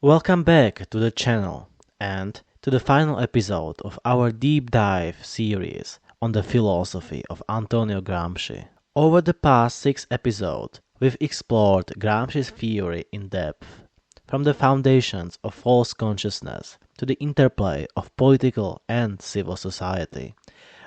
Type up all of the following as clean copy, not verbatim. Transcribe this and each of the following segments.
Welcome back to the channel and to the final episode of our deep dive series on the philosophy of Antonio Gramsci. Over the past 6 episodes, we've explored Gramsci's theory in depth, from the foundations of false consciousness to the interplay of political and civil society,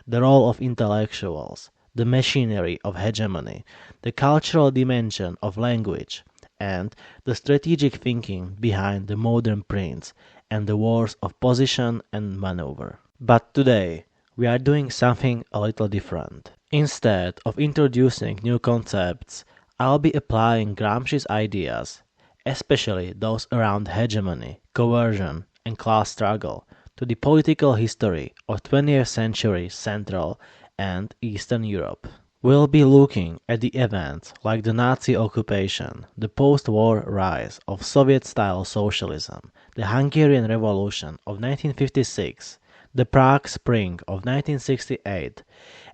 the role of intellectuals, the machinery of hegemony, the cultural dimension of language, and the strategic thinking behind the modern prince and the wars of position and maneuver. But today, we are doing something a little different. Instead of introducing new concepts, I'll be applying Gramsci's ideas, especially those around hegemony, coercion, and class struggle, to the political history of 20th century Central and Eastern Europe. We'll be looking at the events like the Nazi occupation, the post-war rise of Soviet-style socialism, the Hungarian Revolution of 1956, the Prague Spring of 1968,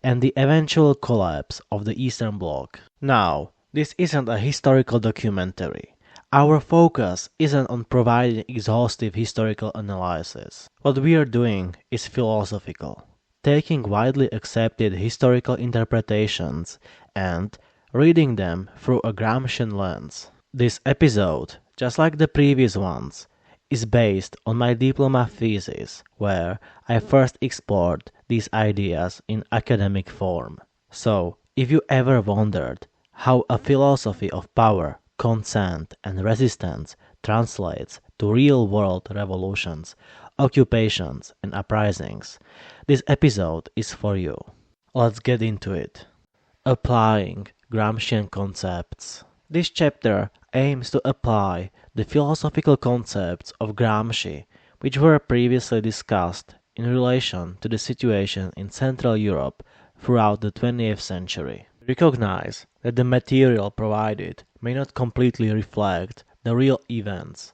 and the eventual collapse of the Eastern Bloc. Now, this isn't a historical documentary. Our focus isn't on providing exhaustive historical analysis. What we are doing is philosophical, taking widely accepted historical interpretations and reading them through a Gramscian lens. This episode, just like the previous ones, is based on my diploma thesis, where I first explored these ideas in academic form. So, if you ever wondered how a philosophy of power, consent, and resistance translates to real-world revolutions, occupations, and uprisings, this episode is for you. Let's get into it. Applying Gramscian concepts. This chapter aims to apply the philosophical concepts of Gramsci, which were previously discussed in relation to the situation in Central Europe throughout the 20th century. Recognize that the material provided may not completely reflect the real events,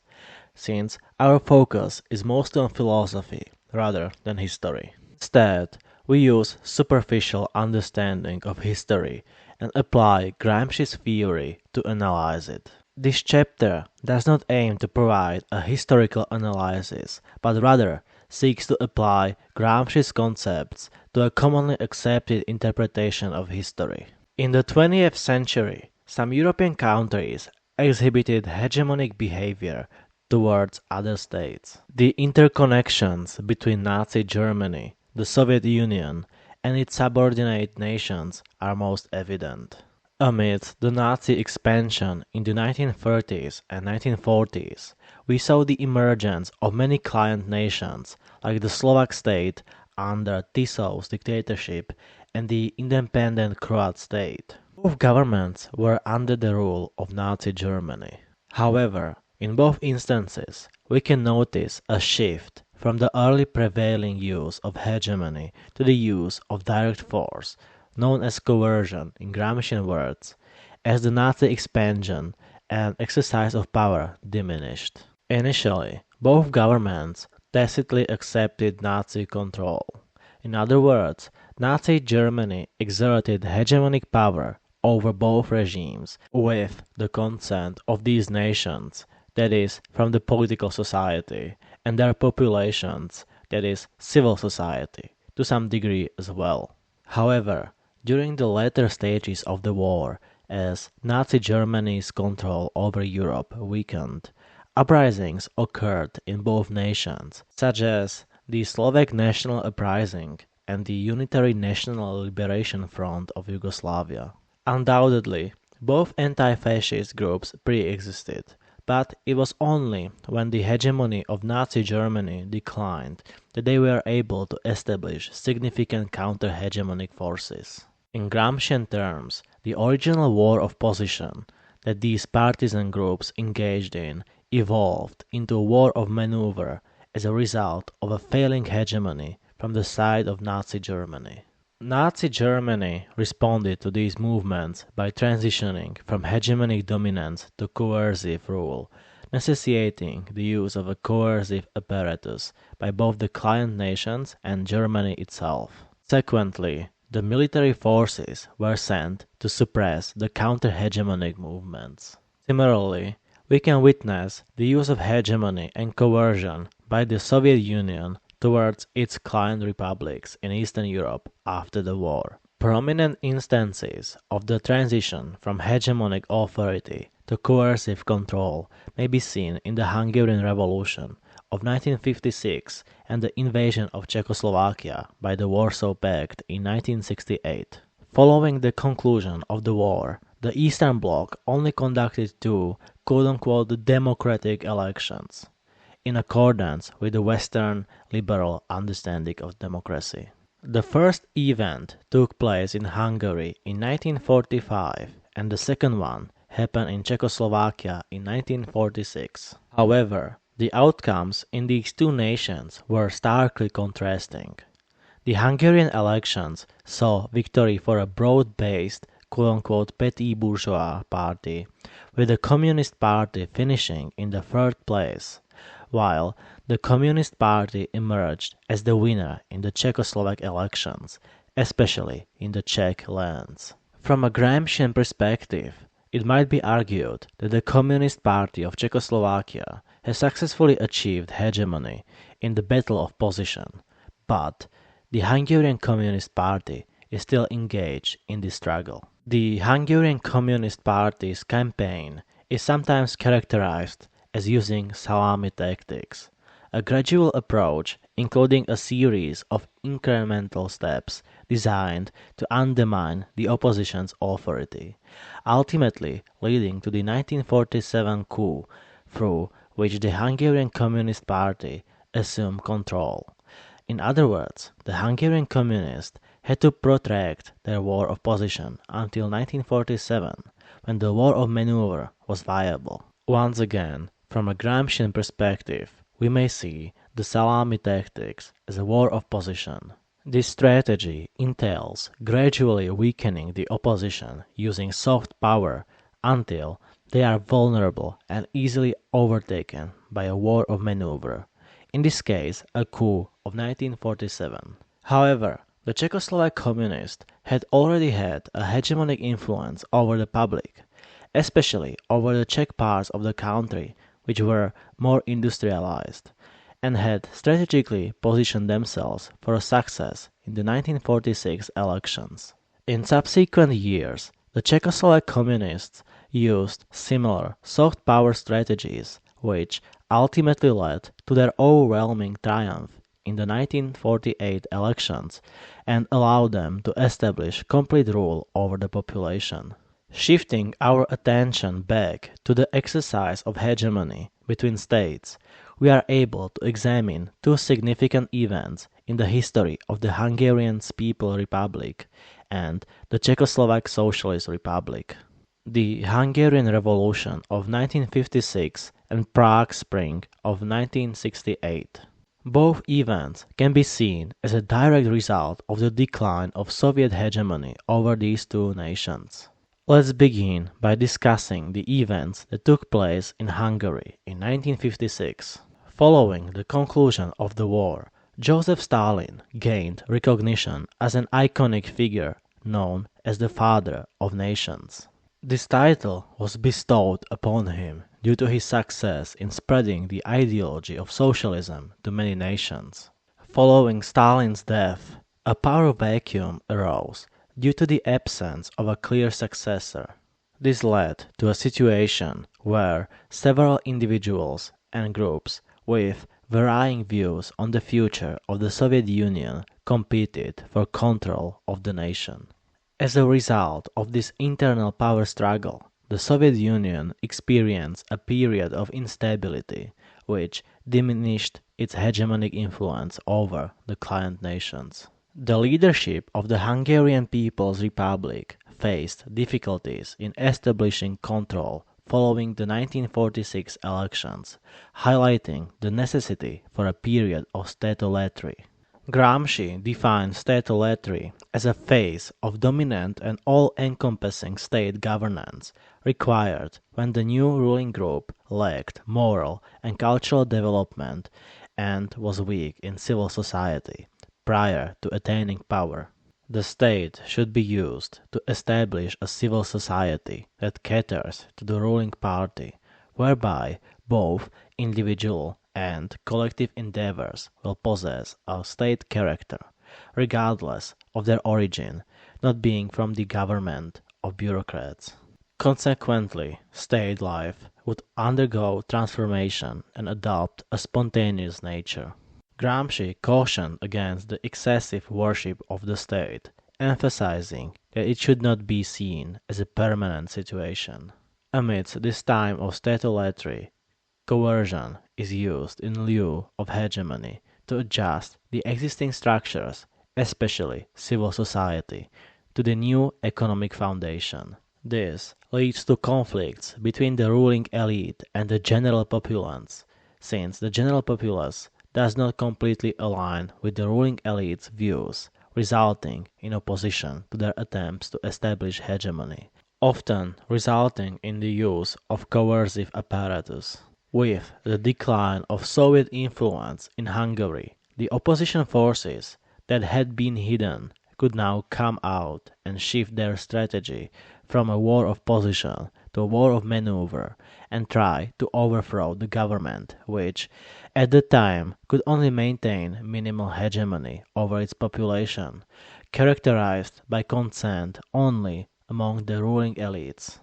since our focus is mostly on philosophy rather than history. Instead, we use superficial understanding of history and apply Gramsci's theory to analyze it. This chapter does not aim to provide a historical analysis, but rather seeks to apply Gramsci's concepts to a commonly accepted interpretation of history. In the 20th century, some European countries exhibited hegemonic behavior towards other states. The interconnections between Nazi Germany, the Soviet Union, and its subordinate nations are most evident. Amidst the Nazi expansion in the 1930s and 1940s, we saw the emergence of many client nations like the Slovak state under Tisov's dictatorship and the independent Croat state. Both governments were under the rule of Nazi Germany. However, in both instances, we can notice a shift from the early prevailing use of hegemony to the use of direct force, known as coercion in Gramscian words, as the Nazi expansion and exercise of power diminished. Initially, both governments tacitly accepted Nazi control. In other words, Nazi Germany exerted hegemonic power over both regimes with the consent of these nations, that is, from the political society, and their populations, that is, civil society, to some degree as well. However, during the later stages of the war, as Nazi Germany's control over Europe weakened, uprisings occurred in both nations, such as the Slovak National Uprising and the Unitary National Liberation Front of Yugoslavia. Undoubtedly, both anti-fascist groups pre-existed, but it was only when the hegemony of Nazi Germany declined that they were able to establish significant counter-hegemonic forces. In Gramscian terms, the original war of position that these partisan groups engaged in evolved into a war of maneuver as a result of a failing hegemony from the side of Nazi Germany. Nazi Germany responded to these movements by transitioning from hegemonic dominance to coercive rule, necessitating the use of a coercive apparatus by both the client nations and Germany itself. Consequently, the military forces were sent to suppress the counter-hegemonic movements. Similarly, we can witness the use of hegemony and coercion by the Soviet Union towards its client republics in Eastern Europe after the war. Prominent instances of the transition from hegemonic authority to coercive control may be seen in the Hungarian Revolution of 1956 and the invasion of Czechoslovakia by the Warsaw Pact in 1968. Following the conclusion of the war, the Eastern Bloc only conducted two quote-unquote democratic elections, in accordance with the Western liberal understanding of democracy. The first event took place in Hungary in 1945 and the second one happened in Czechoslovakia in 1946. However, the outcomes in these two nations were starkly contrasting. The Hungarian elections saw victory for a broad-based quote-unquote petit bourgeois party, with the Communist Party finishing in the third place, while the Communist Party emerged as the winner in the Czechoslovak elections, especially in the Czech lands. From a Gramscian perspective, it might be argued that the Communist Party of Czechoslovakia has successfully achieved hegemony in the battle of position, but the Hungarian Communist Party is still engaged in this struggle. The Hungarian Communist Party's campaign is sometimes characterized as using salami tactics, a gradual approach including a series of incremental steps designed to undermine the opposition's authority, ultimately leading to the 1947 coup, through which the Hungarian Communist Party assumed control. In other words, the Hungarian Communists had to protract their war of position until 1947, when the war of maneuver was viable. Once again, from a Gramscian perspective, we may see the salami tactics as a war of position. This strategy entails gradually weakening the opposition using soft power until they are vulnerable and easily overtaken by a war of maneuver, in this case a coup of 1947. However, the Czechoslovak communists had already had a hegemonic influence over the public, especially over the Czech parts of the country which were more industrialized, and had strategically positioned themselves for a success in the 1946 elections. In subsequent years, the Czechoslovak communists used similar soft power strategies, which ultimately led to their overwhelming triumph in the 1948 elections and allowed them to establish complete rule over the population. Shifting our attention back to the exercise of hegemony between states, we are able to examine two significant events in the history of the Hungarian People's Republic and the Czechoslovak Socialist Republic. The Hungarian Revolution of 1956 and Prague Spring of 1968. Both events can be seen as a direct result of the decline of Soviet hegemony over these two nations. Let's begin by discussing the events that took place in Hungary in 1956. Following the conclusion of the war, Joseph Stalin gained recognition as an iconic figure known as the Father of Nations. This title was bestowed upon him due to his success in spreading the ideology of socialism to many nations. Following Stalin's death, a power vacuum arose due to the absence of a clear successor. This led to a situation where several individuals and groups with varying views on the future of the Soviet Union competed for control of the nation. As a result of this internal power struggle, the Soviet Union experienced a period of instability, which diminished its hegemonic influence over the client nations. The leadership of the Hungarian People's Republic faced difficulties in establishing control following the 1946 elections, highlighting the necessity for a period of statolatry. Gramsci defined statolatry as a phase of dominant and all-encompassing state governance required when the new ruling group lacked moral and cultural development and was weak in civil society prior to attaining power. The state should be used to establish a civil society that caters to the ruling party whereby both individual and collective endeavors will possess a state character, regardless of their origin, not being from the government of bureaucrats. Consequently, state life would undergo transformation and adopt a spontaneous nature. Gramsci cautioned against the excessive worship of the state, emphasizing that it should not be seen as a permanent situation. Amidst this time of statolatry, coercion is used in lieu of hegemony to adjust the existing structures, especially civil society, to the new economic foundation. This leads to conflicts between the ruling elite and the general populace, since the general populace does not completely align with the ruling elite's views, resulting in opposition to their attempts to establish hegemony, often resulting in the use of coercive apparatus. With the decline of Soviet influence in Hungary, the opposition forces that had been hidden could now come out and shift their strategy from a war of position to a war of maneuver and try to overthrow the government, which, at the time, could only maintain minimal hegemony over its population, characterized by consent only among the ruling elites.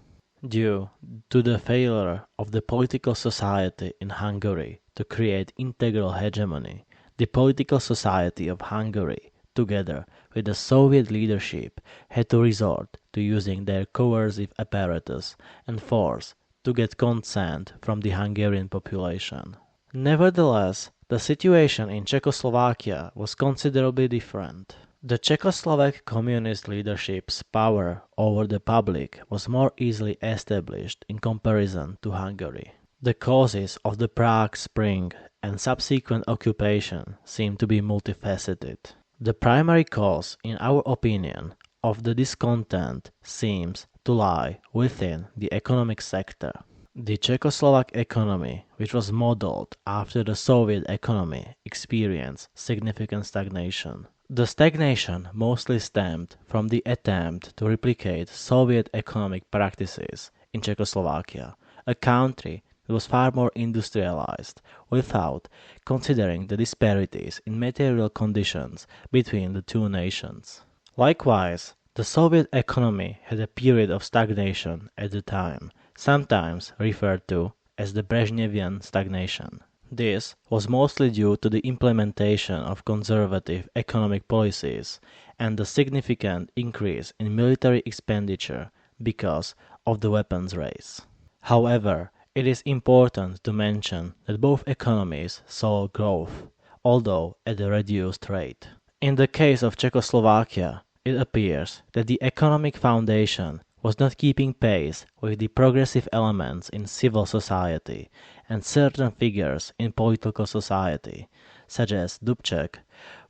Due to the failure of the political society in Hungary to create integral hegemony, the political society of Hungary, together with the Soviet leadership, had to resort to using their coercive apparatus and force to get consent from the Hungarian population. Nevertheless, the situation in Czechoslovakia was considerably different. The Czechoslovak communist leadership's power over the public was more easily established in comparison to Hungary. The causes of the Prague Spring and subsequent occupation seem to be multifaceted. The primary cause, in our opinion, of the discontent seems to lie within the economic sector. The Czechoslovak economy, which was modeled after the Soviet economy, experienced significant stagnation. The stagnation mostly stemmed from the attempt to replicate Soviet economic practices in Czechoslovakia, a country that was far more industrialized, without considering the disparities in material conditions between the two nations. Likewise, the Soviet economy had a period of stagnation at the time, sometimes referred to as the Brezhnevian stagnation. This was mostly due to the implementation of conservative economic policies and the significant increase in military expenditure because of the weapons race. However, it is important to mention that both economies saw growth, although at a reduced rate. In the case of Czechoslovakia, it appears that the economic foundation was not keeping pace with the progressive elements in civil society and certain figures in political society, such as Dubček,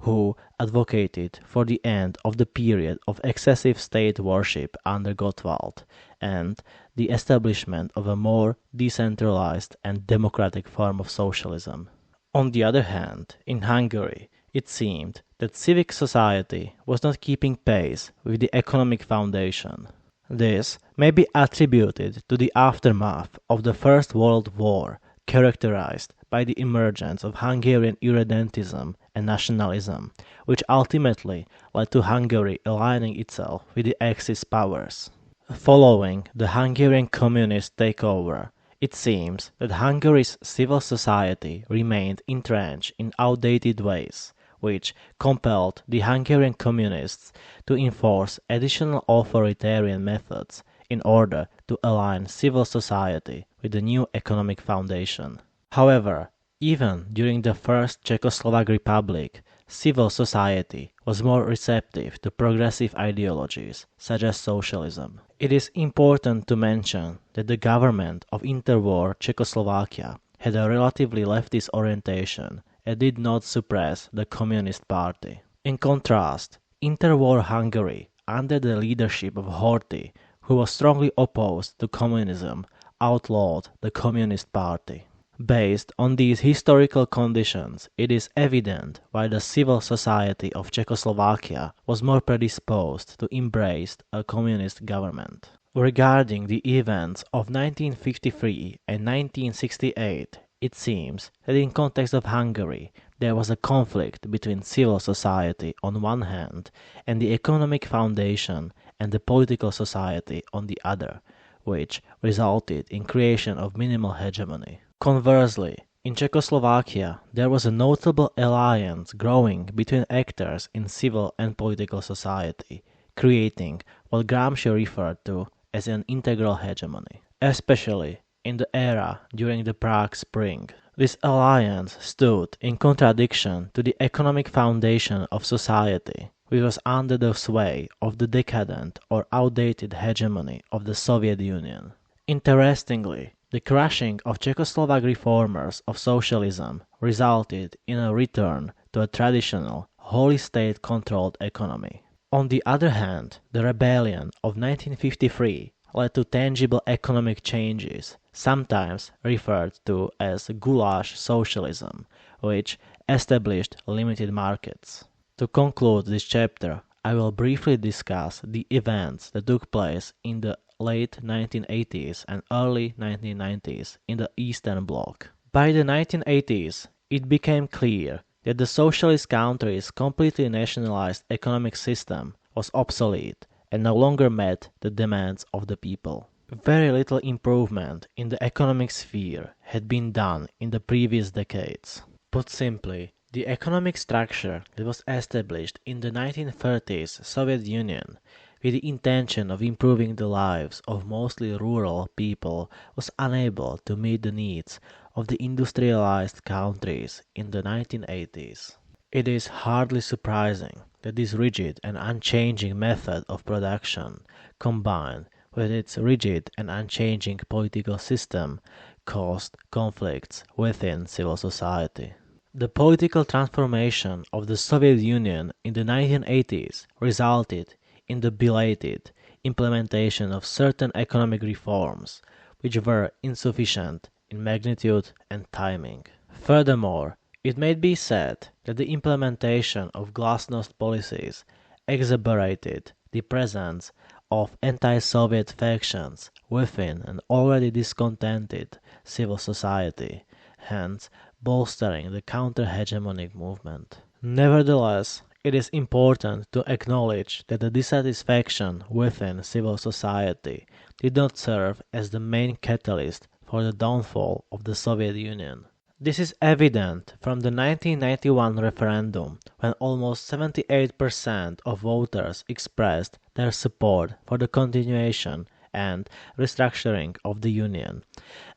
who advocated for the end of the period of excessive state worship under Gottwald and the establishment of a more decentralized and democratic form of socialism. On the other hand, in Hungary, it seemed that civic society was not keeping pace with the economic foundation. This may be attributed to the aftermath of the First World War, characterized by the emergence of Hungarian irredentism and nationalism, which ultimately led to Hungary aligning itself with the Axis powers. Following the Hungarian communist takeover, it seems that Hungary's civil society remained entrenched in outdated ways, which compelled the Hungarian communists to enforce additional authoritarian methods in order to align civil society with the new economic foundation. However, even during the First Czechoslovak Republic, civil society was more receptive to progressive ideologies, such as socialism. It is important to mention that the government of interwar Czechoslovakia had a relatively leftist orientation and did not suppress the Communist Party. In contrast, interwar Hungary, under the leadership of Horthy, who was strongly opposed to communism, outlawed the Communist Party. Based on these historical conditions, it is evident why the civil society of Czechoslovakia was more predisposed to embrace a communist government. Regarding the events of 1953 and 1968, it seems that in context of Hungary, there was a conflict between civil society on one hand and the economic foundation and the political society on the other, which resulted in creation of minimal hegemony. Conversely, in Czechoslovakia, there was a notable alliance growing between actors in civil and political society, creating what Gramsci referred to as an integral hegemony, especially in the era during the Prague Spring. This alliance stood in contradiction to the economic foundation of society, which was under the sway of the decadent or outdated hegemony of the Soviet Union. Interestingly, the crushing of Czechoslovak reformers of socialism resulted in a return to a traditional, wholly state-controlled economy. On the other hand, the rebellion of 1953 led to tangible economic changes, sometimes referred to as goulash socialism, which established limited markets. To conclude this chapter, I will briefly discuss the events that took place in the late 1980s and early 1990s in the Eastern Bloc. By the 1980s, it became clear that the socialist country's completely nationalized economic system was obsolete and no longer met the demands of the people. Very little improvement in the economic sphere had been done in the previous decades. Put simply, the economic structure that was established in the 1930s Soviet Union with the intention of improving the lives of mostly rural people was unable to meet the needs of the industrialized countries in the 1980s. It is hardly surprising that this rigid and unchanging method of production, combined with its rigid and unchanging political system, caused conflicts within civil society. The political transformation of the Soviet Union in the 1980s resulted in the belated implementation of certain economic reforms, which were insufficient in magnitude and timing. Furthermore, it may be said that the implementation of glasnost policies exacerbated the presence of anti-Soviet factions within an already discontented civil society, hence bolstering the counter-hegemonic movement. Nevertheless, it is important to acknowledge that the dissatisfaction within civil society did not serve as the main catalyst for the downfall of the Soviet Union. This is evident from the 1991 referendum, when almost 78% of voters expressed their support for the continuation and restructuring of the Union,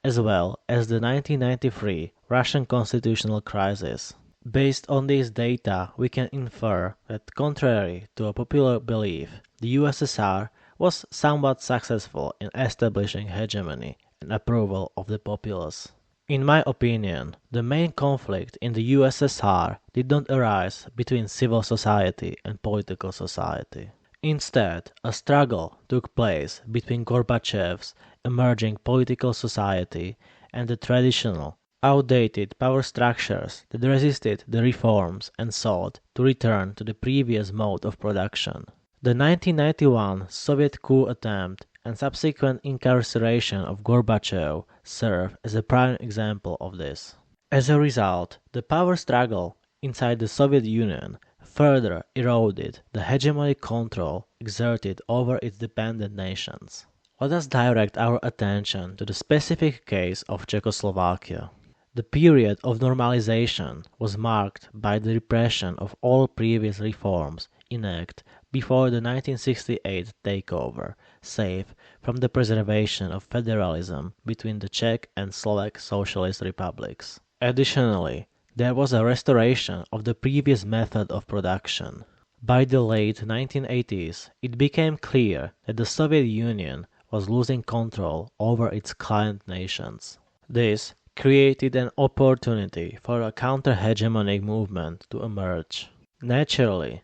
as well as the 1993 Russian constitutional crisis. Based on these data, we can infer that, contrary to a popular belief, the USSR was somewhat successful in establishing hegemony and approval of the populace. In my opinion, the main conflict in the USSR did not arise between civil society and political society. Instead, a struggle took place between Gorbachev's emerging political society and the traditional, outdated power structures that resisted the reforms and sought to return to the previous mode of production. The 1991 Soviet coup attempt and subsequent incarceration of Gorbachev serve as a prime example of this. As a result, the power struggle inside the Soviet Union further eroded the hegemonic control exerted over its dependent nations. Let us direct our attention to the specific case of Czechoslovakia. The period of normalization was marked by the repression of all previous reforms enacted before the 1968 takeover, save from the preservation of federalism between the Czech and Slovak socialist republics. Additionally, there was a restoration of the previous method of production. By the late 1980s, it became clear that the Soviet Union was losing control over its client nations. This created an opportunity for a counter-hegemonic movement to emerge. Naturally,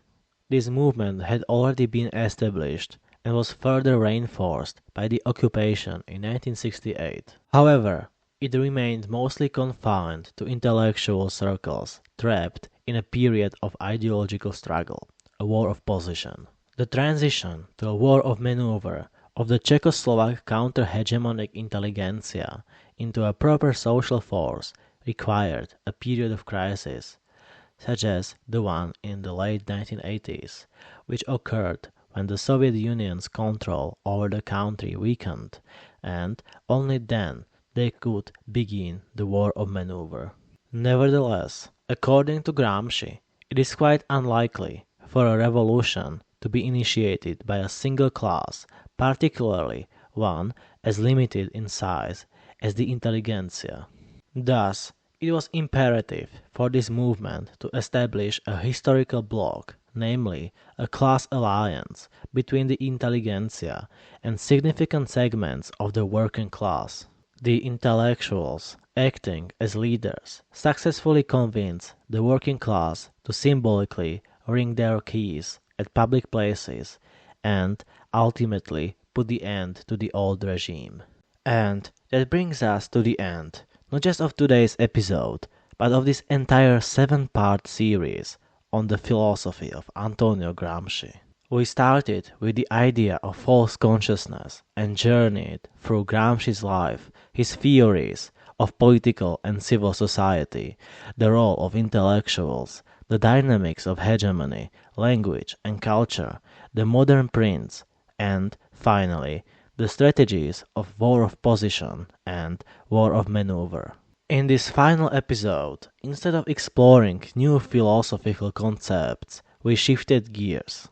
this movement had already been established and was further reinforced by the occupation in 1968. However, it remained mostly confined to intellectual circles, trapped in a period of ideological struggle, a war of position. The transition to a war of maneuver of the Czechoslovak counter-hegemonic intelligentsia into a proper social force required a period of crisis, such as the one in the late 1980s, which occurred when the Soviet Union's control over the country weakened, and only then they could begin the war of maneuver. Nevertheless, according to Gramsci, it is quite unlikely for a revolution to be initiated by a single class, particularly one as limited in size as the intelligentsia. Thus, it was imperative for this movement to establish a historical bloc, namely a class alliance between the intelligentsia and significant segments of the working class. The intellectuals, acting as leaders, successfully convinced the working class to symbolically ring their keys at public places and ultimately put the end to the old regime. And that brings us to the end, not just of today's episode, but of this entire 7-part series on the philosophy of Antonio Gramsci. We started with the idea of false consciousness and journeyed through Gramsci's life, his theories of political and civil society, the role of intellectuals, the dynamics of hegemony, language and culture, the modern prince, and, finally, the strategies of war of position and war of maneuver. In this final episode, instead of exploring new philosophical concepts, we shifted gears,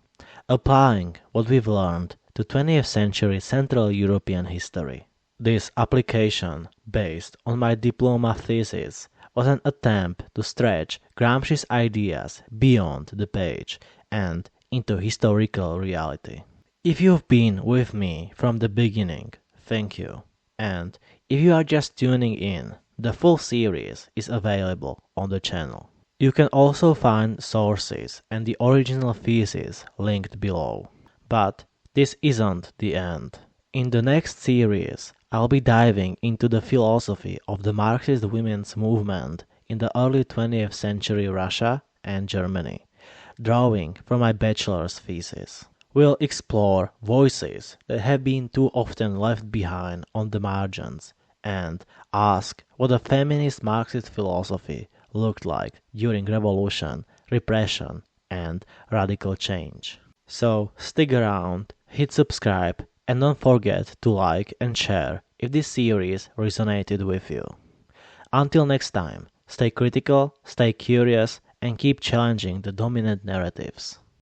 applying what we've learned to 20th century Central European history. This application, based on my diploma thesis, was an attempt to stretch Gramsci's ideas beyond the page and into historical reality. If you've been with me from the beginning, thank you. And if you are just tuning in, the full series is available on the channel. You can also find sources and the original thesis linked below. But this isn't the end. In the next series, I'll be diving into the philosophy of the Marxist women's movement in the early 20th century Russia and Germany, drawing from my bachelor's thesis. We'll explore voices that have been too often left behind on the margins and ask what a feminist Marxist philosophy looked like during revolution, repression, and radical change. So stick around, hit subscribe, and don't forget to like and share if this series resonated with you. Until next time, stay critical, stay curious, and keep challenging the dominant narratives.